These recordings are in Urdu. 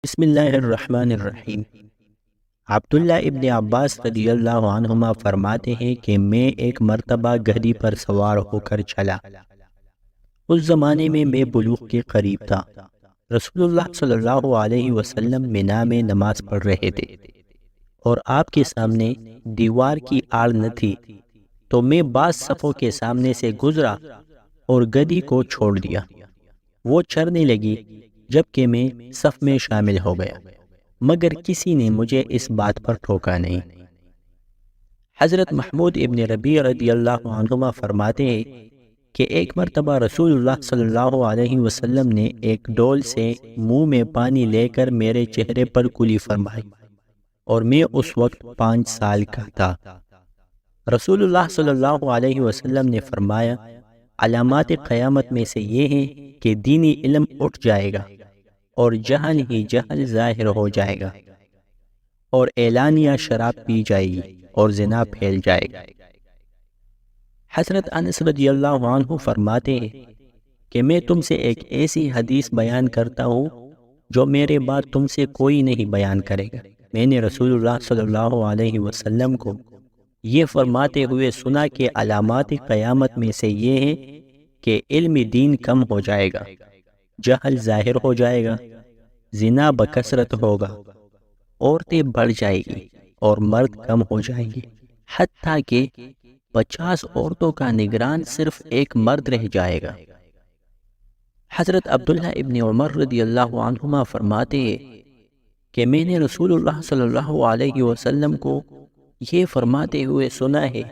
بسم اللہ الرحمن الرحیم۔ عبداللہ ابن عباس رضی اللہ عنہما فرماتے ہیں کہ میں ایک مرتبہ گدھی پر سوار ہو کر چلا۔ اس زمانے میں بلوغ کے قریب تھا۔ رسول اللہ صلی اللہ علیہ وسلم منا میں نماز پڑھ رہے تھے اور آپ کے سامنے دیوار کی آڑ نہ تھی، تو میں بعض صفوں کے سامنے سے گزرا اور گدھی کو چھوڑ دیا۔ وہ چرنے لگی جبکہ میں صف میں شامل ہو گیا، مگر کسی نے مجھے اس بات پر ٹھوکا نہیں۔ حضرت محمود ابن ربیع رضی اللہ عنہما فرماتے ہیں کہ ایک مرتبہ رسول اللہ صلی اللہ علیہ وسلم نے ایک ڈول سے منہ میں پانی لے کر میرے چہرے پر کلی فرمائی، اور میں اس وقت 5 سال کا تھا۔ رسول اللہ صلی اللہ علیہ وسلم نے فرمایا، علامات قیامت میں سے یہ ہیں کہ دینی علم اٹھ جائے گا اور جہل ہی جہل ظاہر ہو جائے گا، اور اعلانیہ شراب پی جائے گی اور زنا پھیل جائے گا۔ حضرت انس رضی اللہ عنہ فرماتے ہیں کہ میں تم سے ایک ایسی حدیث بیان کرتا ہوں جو میرے بعد تم سے کوئی نہیں بیان کرے گا۔ میں نے رسول اللہ صلی اللہ علیہ وسلم کو یہ فرماتے ہوئے سنا کہ علامات قیامت میں سے یہ ہے کہ علم دین کم ہو جائے گا، جہل ظاہر ہو جائے گا، زنا بکثرت ہوگا، عورتیں بڑھ جائے گی اور مرد کم ہو جائیں گے، حتیٰ کہ 50 عورتوں کا نگران صرف ایک مرد رہ جائے گا۔ حضرت عبداللہ ابن عمر رضی اللہ عنہما فرماتے ہیں کہ میں نے رسول اللہ صلی اللہ علیہ وسلم کو یہ فرماتے ہوئے سنا ہے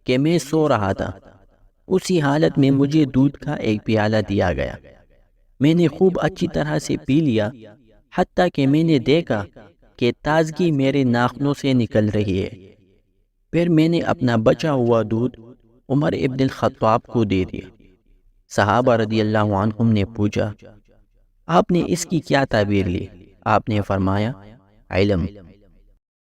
کہ میں سو رہا تھا، اسی حالت میں مجھے دودھ کا ایک پیالہ دیا گیا، میں نے خوب اچھی طرح سے پی لیا، حتیٰ کہ میں نے دیکھا کہ تازگی میرے ناخنوں سے نکل رہی ہے۔ پھر میں نے اپنا بچا ہوا دودھ عمر ابن الخطاب کو دے دیا۔ صحابہ رضی اللہ عنہم نے پوچھا، آپ نے اس کی کیا تعبیر لی؟ آپ نے فرمایا، علم۔